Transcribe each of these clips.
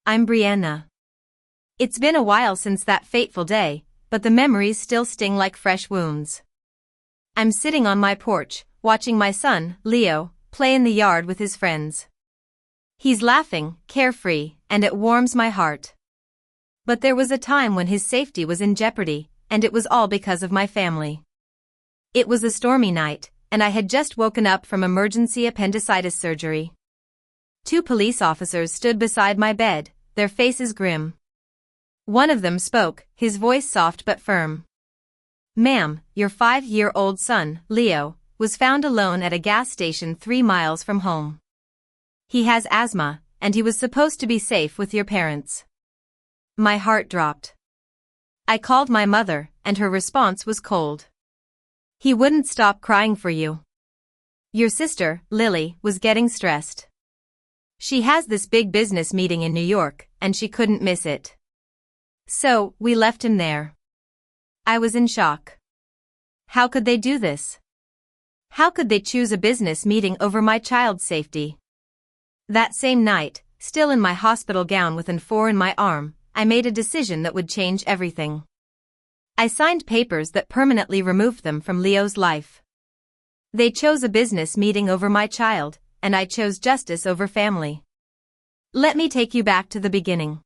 I'm Brianna. It's been a while since that fateful day, but the memories still sting like fresh wounds. I'm sitting on my porch, watching my son, Leo, play in the yard with his friends. He's laughing, carefree, and it warms my heart. But there was a time when his safety was in jeopardy, and it was all because of my family. It was a stormy night, and I had just woken up from emergency appendicitis surgery. 2 police officers stood beside my bed, their faces grim. One of them spoke, his voice soft but firm. "Ma'am, your 5-year-old son, Leo, was found alone at a gas station 3 miles from home. He has asthma, and he was supposed to be safe with your parents." My heart dropped. I called my mother, and her response was cold. "He wouldn't stop crying for you. Your sister, Lily, was getting stressed. She has this big business meeting in New York, and she couldn't miss it. So, we left him there." I was in shock. How could they do this? How could they choose a business meeting over my child's safety? That same night, still in my hospital gown with an 4 in my arm, I made a decision that would change everything. I signed papers that permanently removed them from Leo's life. They chose a business meeting over my child, and I chose justice over family. Let me take you back to the beginning.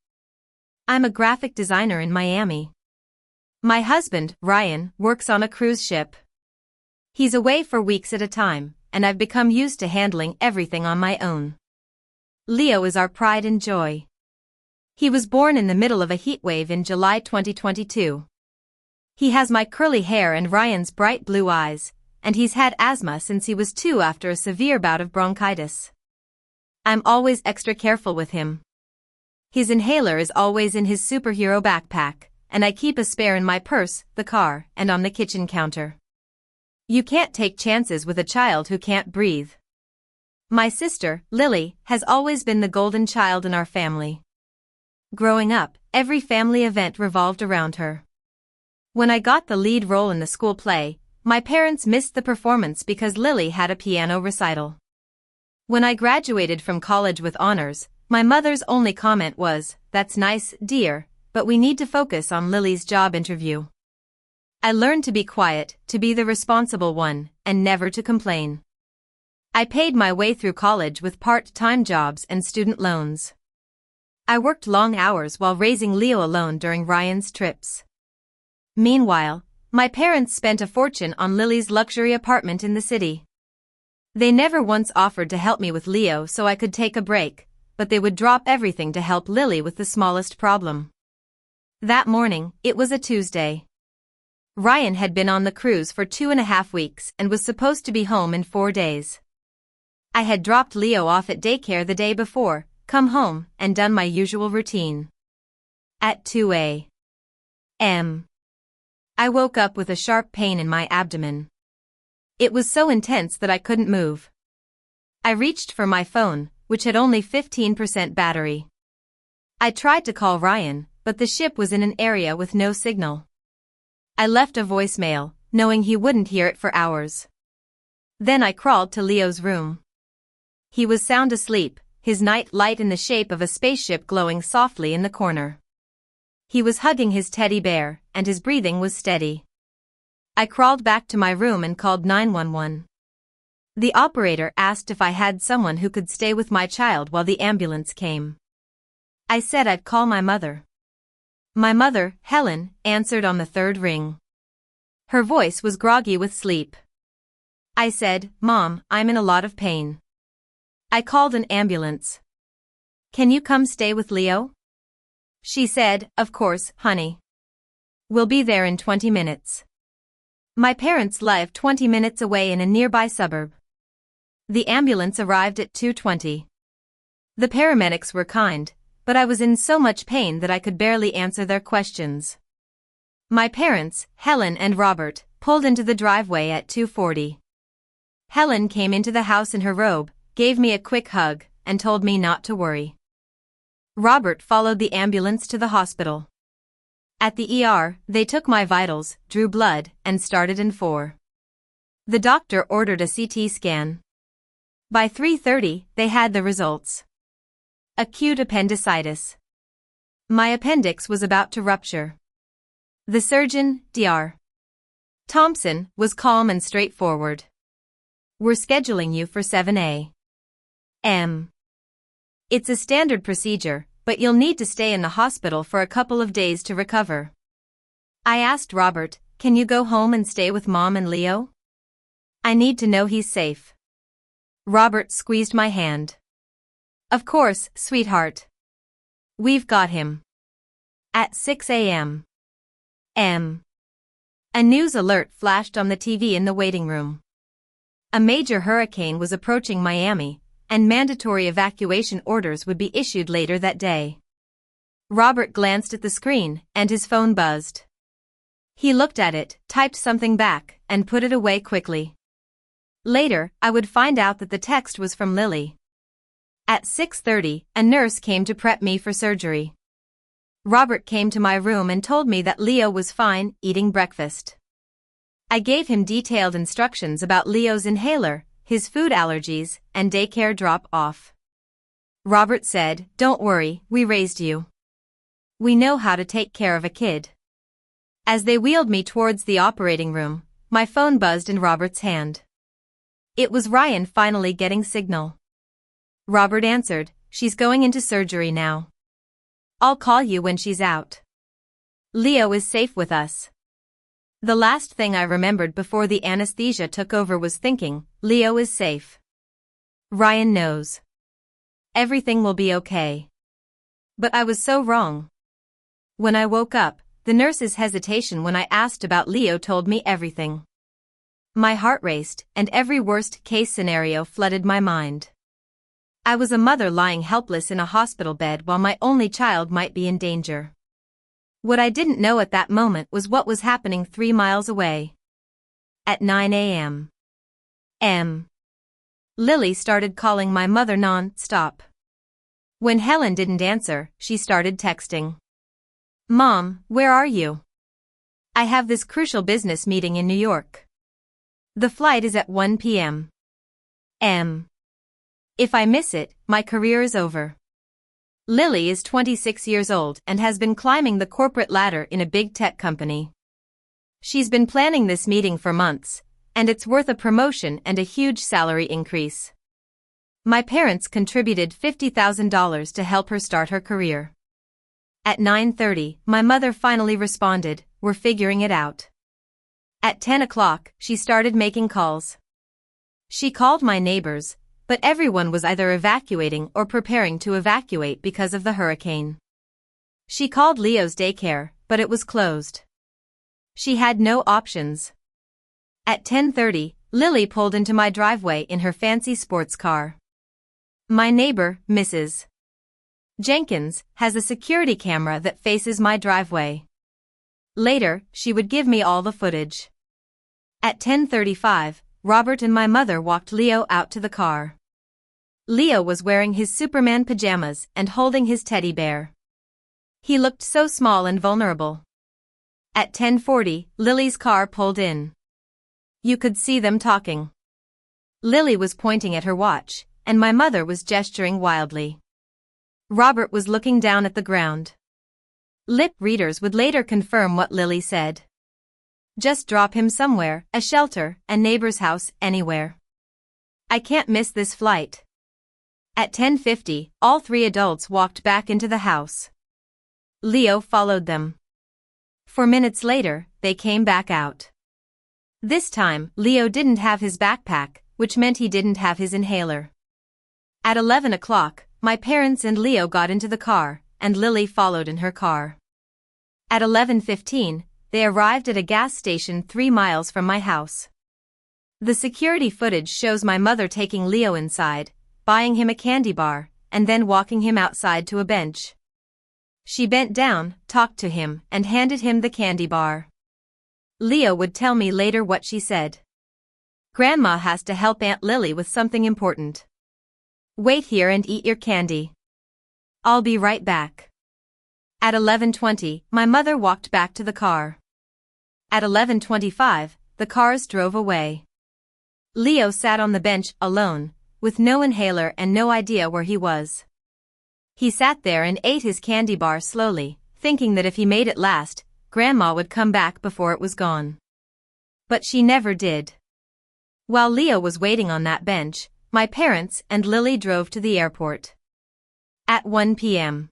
I'm a graphic designer in Miami. My husband, Ryan, works on a cruise ship. He's away for weeks at a time, and I've become used to handling everything on my own. Leo is our pride and joy. He was born in the middle of a heatwave in July 2022. He has my curly hair and Ryan's bright blue eyes, and he's had asthma since he was 2 after a severe bout of bronchitis. I'm always extra careful with him. His inhaler is always in his superhero backpack, and I keep a spare in my purse, the car, and on the kitchen counter. You can't take chances with a child who can't breathe. My sister, Lily, has always been the golden child in our family. Growing up, every family event revolved around her. When I got the lead role in the school play, my parents missed the performance because Lily had a piano recital. When I graduated from college with honors, my mother's only comment was, "That's nice, dear, but we need to focus on Lily's job interview." I learned to be quiet, to be the responsible one, and never to complain. I paid my way through college with part-time jobs and student loans. I worked long hours while raising Leo alone during Ryan's trips. Meanwhile, my parents spent a fortune on Lily's luxury apartment in the city. They never once offered to help me with Leo so I could take a break, but they would drop everything to help Lily with the smallest problem. That morning, it was a Tuesday. Ryan had been on the cruise for 2.5 weeks and was supposed to be home in 4 days. I had dropped Leo off at daycare the day before, come home, and done my usual routine. At 2 a.m., I woke up with a sharp pain in my abdomen. It was so intense that I couldn't move. I reached for my phone, which had only 15% battery. I tried to call Ryan, but the ship was in an area with no signal. I left a voicemail, knowing he wouldn't hear it for hours. Then I crawled to Leo's room. He was sound asleep, his night light in the shape of a spaceship glowing softly in the corner. He was hugging his teddy bear, and his breathing was steady. I crawled back to my room and called 911. The operator asked if I had someone who could stay with my child while the ambulance came. I said I'd call my mother. My mother, Helen, answered on the 3rd ring. Her voice was groggy with sleep. I said, "Mom, I'm in a lot of pain." I called an ambulance. "Can you come stay with Leo?" She said, "Of course, honey. We'll be there in 20 minutes. My parents live 20 minutes away in a nearby suburb. The ambulance arrived at 2:20. The paramedics were kind, but I was in so much pain that I could barely answer their questions. My parents, Helen and Robert, pulled into the driveway at 2:40. Helen came into the house in her robe, gave me a quick hug, and told me not to worry. Robert followed the ambulance to the hospital. At the ER, they took my vitals, drew blood, and started in 4. The doctor ordered a CT scan. By 3:30, they had the results. Acute appendicitis. My appendix was about to rupture. The surgeon, Dr. Thompson, was calm and straightforward. We're scheduling you for 7 a.m. It's a standard procedure, but you'll need to stay in the hospital for a couple of days to recover. I asked Robert, can you go home and stay with Mom and Leo? I need to know he's safe. Robert squeezed my hand. Of course, sweetheart. We've got him. At 6 a.m. A news alert flashed on the TV in the waiting room. A major hurricane was approaching Miami, and mandatory evacuation orders would be issued later that day. Robert glanced at the screen, and his phone buzzed. He looked at it, typed something back, and put it away quickly. Later, I would find out that the text was from Lily. At 6:30, a nurse came to prep me for surgery. Robert came to my room and told me that Leo was fine, eating breakfast. I gave him detailed instructions about Leo's inhaler, his food allergies, and daycare drop-off. Robert said, "Don't worry, we raised you. We know how to take care of a kid." As they wheeled me towards the operating room, my phone buzzed in Robert's hand. It was Ryan finally getting signal. Robert answered, "She's going into surgery now. I'll call you when she's out. Leo is safe with us." The last thing I remembered before the anesthesia took over was thinking, Leo is safe. Ryan knows. Everything will be okay. But I was so wrong. When I woke up, the nurse's hesitation when I asked about Leo told me everything. My heart raced, and every worst-case scenario flooded my mind. I was a mother lying helpless in a hospital bed while my only child might be in danger. What I didn't know at that moment was what was happening 3 miles away. At 9 a.m. Lily started calling my mother non-stop. When Helen didn't answer, she started texting. "Mom, where are you? I have this crucial business meeting in New York. The flight is at 1 p.m. If I miss it, my career is over." Lily is 26 years old and has been climbing the corporate ladder in a big tech company. She's been planning this meeting for months, and it's worth a promotion and a huge salary increase. My parents contributed $50,000 to help her start her career. At 9:30, my mother finally responded, "We're figuring it out." At 10 o'clock, she started making calls. She called my neighbors, but everyone was either evacuating or preparing to evacuate because of the hurricane. She called Leo's daycare, but it was closed. She had no options. At 10:30, Lily pulled into my driveway in her fancy sports car. My neighbor, Mrs. Jenkins, has a security camera that faces my driveway. Later, she would give me all the footage. At 10:35, Robert and my mother walked Leo out to the car. Leo was wearing his Superman pajamas and holding his teddy bear. He looked so small and vulnerable. At 10:40, Lily's car pulled in. You could see them talking. Lily was pointing at her watch, and my mother was gesturing wildly. Robert was looking down at the ground. Lip readers would later confirm what Lily said. Just drop him somewhere, a shelter, a neighbor's house, anywhere. I can't miss this flight. At 10:50, all 3 adults walked back into the house. Leo followed them. 4 minutes later, they came back out. This time, Leo didn't have his backpack, which meant he didn't have his inhaler. At 11 o'clock, my parents and Leo got into the car, and Lily followed in her car. At 11:15, they arrived at a gas station 3 miles from my house. The security footage shows my mother taking Leo inside, buying him a candy bar, and then walking him outside to a bench. She bent down, talked to him, and handed him the candy bar. Leo would tell me later what she said. "Grandma has to help Aunt Lily with something important. Wait here and eat your candy. I'll be right back." At 11:20, my mother walked back to the car. At 11:25, the cars drove away. Leo sat on the bench, alone, with no inhaler and no idea where he was. He sat there and ate his candy bar slowly, thinking that if he made it last, Grandma would come back before it was gone. But she never did. While Leo was waiting on that bench, my parents and Lily drove to the airport. At 1 p.m.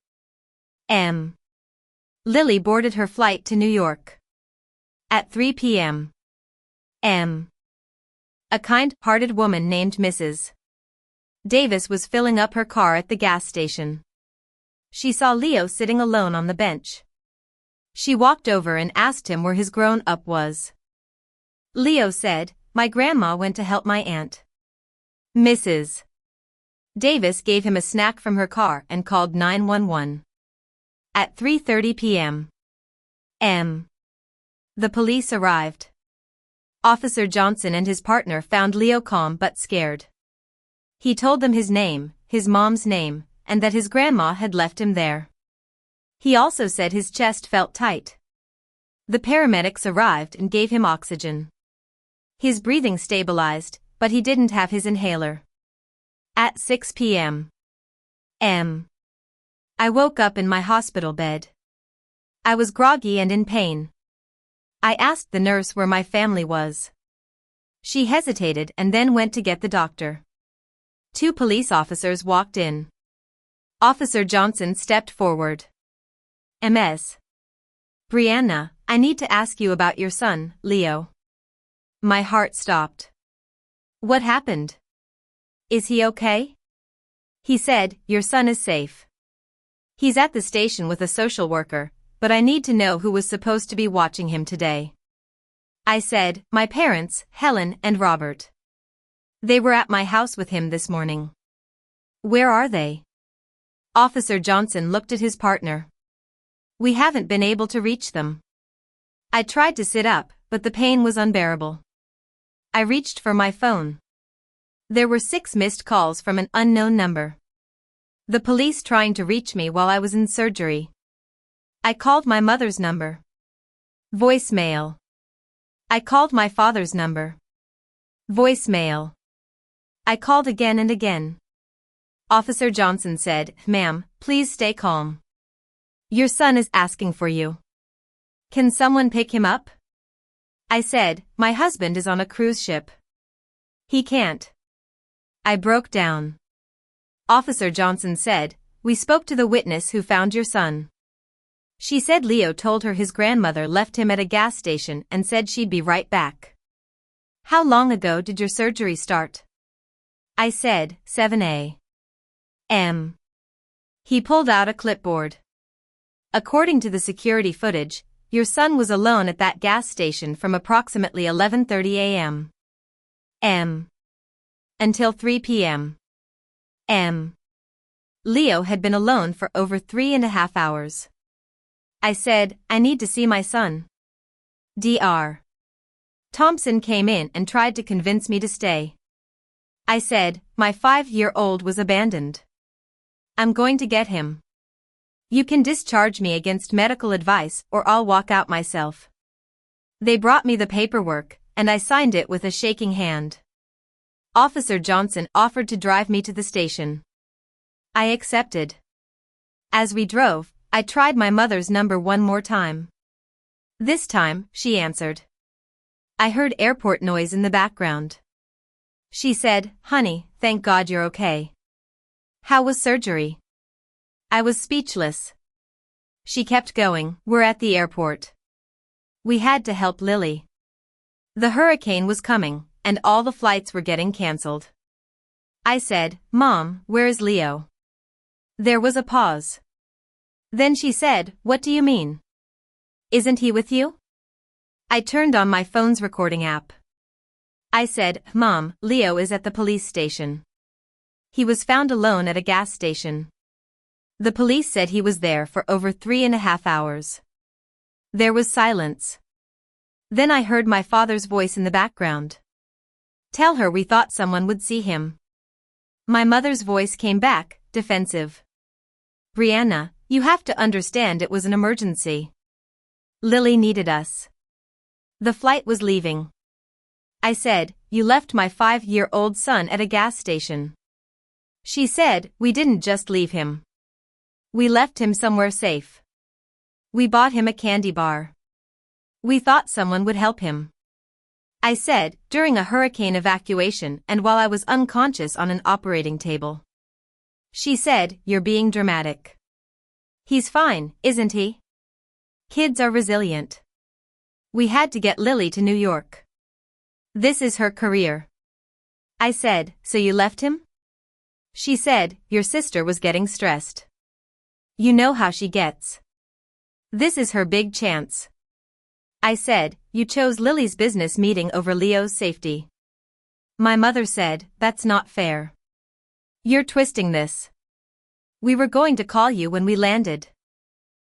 Lily boarded her flight to New York. At 3 p.m. A kind-hearted woman named Mrs. Davis was filling up her car at the gas station. She saw Leo sitting alone on the bench. She walked over and asked him where his grown-up was. Leo said, "My grandma went to help my aunt." Mrs. Davis gave him a snack from her car and called 911. At 3:30 p.m. The police arrived. Officer Johnson and his partner found Leo calm but scared. He told them his name, his mom's name, and that his grandma had left him there. He also said his chest felt tight. The paramedics arrived and gave him oxygen. His breathing stabilized, but he didn't have his inhaler. At 6 p.m. I woke up in my hospital bed. I was groggy and in pain. I asked the nurse where my family was. She hesitated and then went to get the doctor. 2 police officers walked in. Officer Johnson stepped forward. "Ms. Brianna, I need to ask you about your son, Leo." My heart stopped. "What happened? Is he okay?" He said, "Your son is safe. He's at the station with a social worker, but I need to know who was supposed to be watching him today." I said, "My parents, Helen and Robert. They were at my house with him this morning." "Where are they?" Officer Johnson looked at his partner. "We haven't been able to reach them." I tried to sit up, but the pain was unbearable. I reached for my phone. There were 6 missed calls from an unknown number. The police trying to reach me while I was in surgery. I called my mother's number. Voicemail. I called my father's number. Voicemail. I called again and again. Officer Johnson said, "Ma'am, please stay calm. Your son is asking for you. Can someone pick him up?" I said, "My husband is on a cruise ship. He can't." I broke down. Officer Johnson said, "We spoke to the witness who found your son. She said Leo told her his grandmother left him at a gas station and said she'd be right back." "How long ago did your surgery start?" I said, 7 a.m. He pulled out a clipboard. "According to the security footage, your son was alone at that gas station from approximately 11:30 a.m. Until 3 p.m. Leo had been alone for over 3.5 hours. I said, "I need to see my son." Dr. Thompson came in and tried to convince me to stay. I said, "My 5-year-old was abandoned. I'm going to get him. You can discharge me against medical advice or I'll walk out myself." They brought me the paperwork, and I signed it with a shaking hand. Officer Johnson offered to drive me to the station. I accepted. As we drove, I tried my mother's number one more time. This time, she answered. I heard airport noise in the background. She said, "Honey, thank God you're okay. How was surgery?" I was speechless. She kept going, "We're at the airport. We had to help Lily. The hurricane was coming, and all the flights were getting cancelled." I said, "Mom, where is Leo?" There was a pause. Then she said, "What do you mean? Isn't he with you?" I turned on my phone's recording app. I said, "Mom, Leo is at the police station. He was found alone at a gas station. The police said he was there for over 3.5 hours. There was silence. Then I heard my father's voice in the background. "Tell her we thought someone would see him." My mother's voice came back, defensive. "Brianna, you have to understand it was an emergency. Lily needed us. The flight was leaving." I said, "You left my 5-year-old son at a gas station." She said, "We didn't just leave him. We left him somewhere safe. We bought him a candy bar. We thought someone would help him. I said, during a hurricane evacuation and while I was unconscious on an operating table. She said, "You're being dramatic." He's fine, isn't he? Kids are resilient. We had to get Lily to New York. This is her career. I said, "So you left him?" She said, "Your sister was getting stressed. You know how she gets. This is her big chance." I said, "You chose Lily's business meeting over Leo's safety." My mother said, "That's not fair. You're twisting this. We were going to call you when we landed."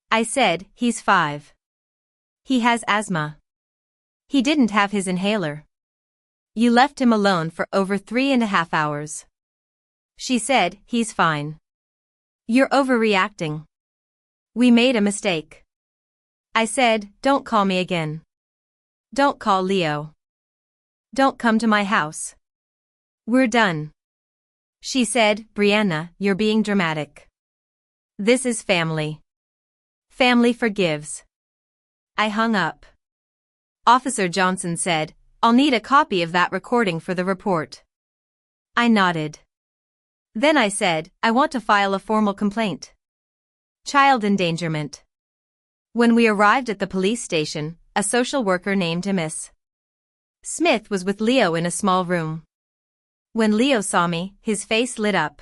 I said, "He's 5. He has asthma. He didn't have his inhaler. You left him alone for over 3.5 hours." She said, "He's fine. You're overreacting. We made a mistake." I said, "Don't call me again. Don't call Leo. Don't come to my house. We're done." She said, "Brianna, you're being dramatic. This is family. Family forgives." I hung up. Officer Johnson said, "I'll need a copy of that recording for the report." I nodded. Then I said, "I want to file a formal complaint. Child endangerment." When we arrived at the police station, a social worker named Miss Smith was with Leo in a small room. When Leo saw me, his face lit up.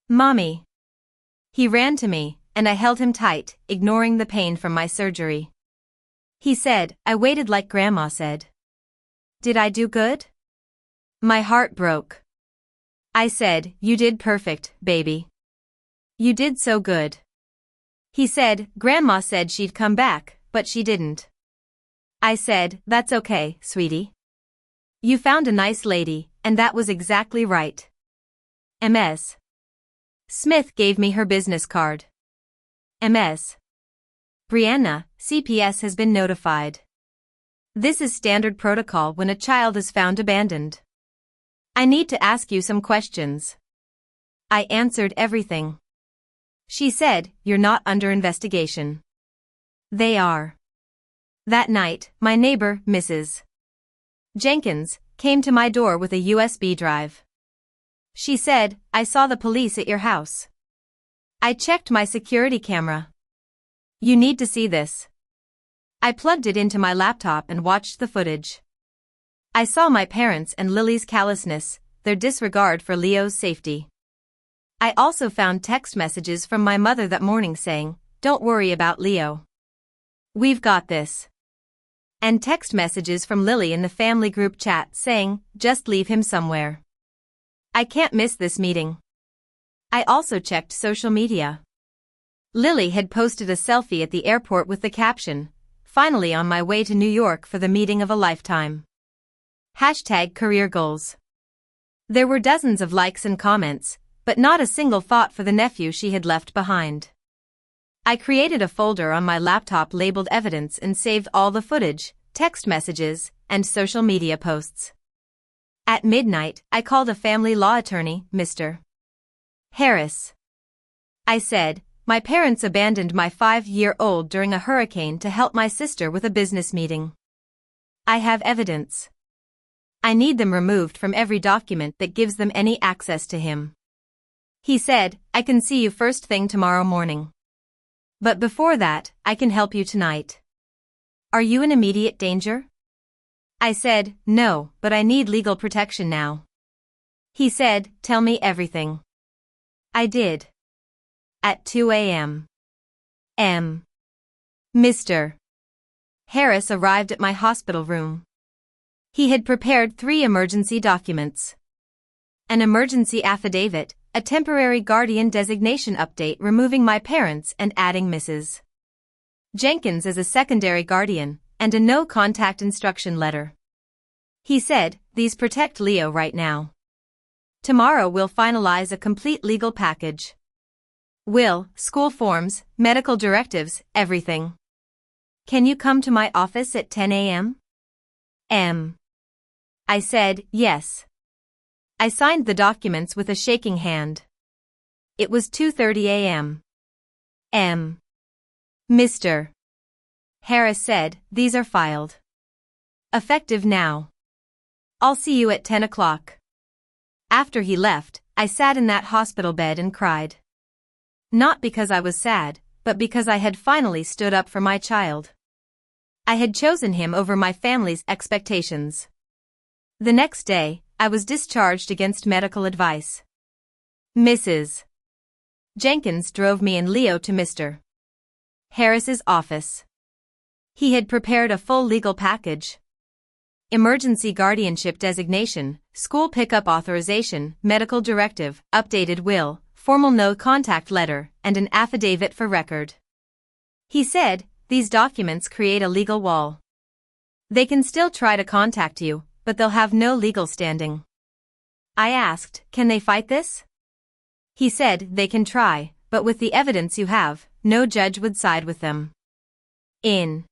"Mommy." He ran to me, and I held him tight, ignoring the pain from my surgery. He said, "I waited like Grandma said. Did I do good?" My heart broke. I said, "You did perfect, baby. You did so good." He said, "Grandma said she'd come back, but she didn't." I said, "That's okay, sweetie. You found a nice lady, and that was exactly right." Ms. Smith gave me her business card. Ms. Brianna, CPS has been notified. This is standard protocol when a child is found abandoned. I need to ask you some questions. I answered everything. She said, "You're not under investigation." They are. That night, my neighbor, Mrs. Jenkins, came to my door with a USB drive. She said, "I saw the police at your house. I checked my security camera. You need to see this." I plugged it into my laptop and watched the footage. I saw my parents and Lily's callousness, their disregard for Leo's safety. I also found text messages from my mother that morning saying, "Don't worry about Leo. We've got this." And text messages from Lily in the family group chat saying, "Just leave him somewhere. I can't miss this meeting." I also checked social media. Lily had posted a selfie at the airport with the caption, "Finally on my way to New York for the meeting of a lifetime. #career goals." There were dozens of likes and comments, but not a single thought for the nephew she had left behind. I created a folder on my laptop labeled evidence and saved all the footage, text messages, and social media posts. At midnight, I called a family law attorney, Mr. Harris. I said, "My parents abandoned my 5-year-old during a hurricane to help my sister with a business meeting. I have evidence. I need them removed from every document that gives them any access to him." He said, "I can see you first thing tomorrow morning. But before that, I can help you tonight. Are you in immediate danger?" I said, "No, but I need legal protection now." He said, "Tell me everything." I did. At 2 a.m. Mr. Harris arrived at my hospital room. He had prepared 3 emergency documents. An emergency affidavit, a temporary guardian designation update removing my parents and adding Mrs. Jenkins as a secondary guardian, and a no-contact instruction letter. He said, "These protect Leo right now. Tomorrow we'll finalize a complete legal package. Will, school forms, medical directives, everything. Can you come to my office at 10 a.m.? I said, "Yes." I signed the documents with a shaking hand. It was 2:30 a.m. Mr. Harris said, "These are filed. Effective now. I'll see you at 10 o'clock. After he left, I sat in that hospital bed and cried. Not because I was sad, but because I had finally stood up for my child. I had chosen him over my family's expectations. The next day, I was discharged against medical advice. Mrs. Jenkins drove me and Leo to Mr. Harris's office. He had prepared a full legal package. Emergency guardianship designation, school pickup authorization, medical directive, updated will, formal no-contact letter, and an affidavit for record. He said, "These documents create a legal wall. They can still try to contact you, but they'll have no legal standing." I asked, "Can they fight this?" He said, "They can try, but with the evidence you have, no judge would side with them." In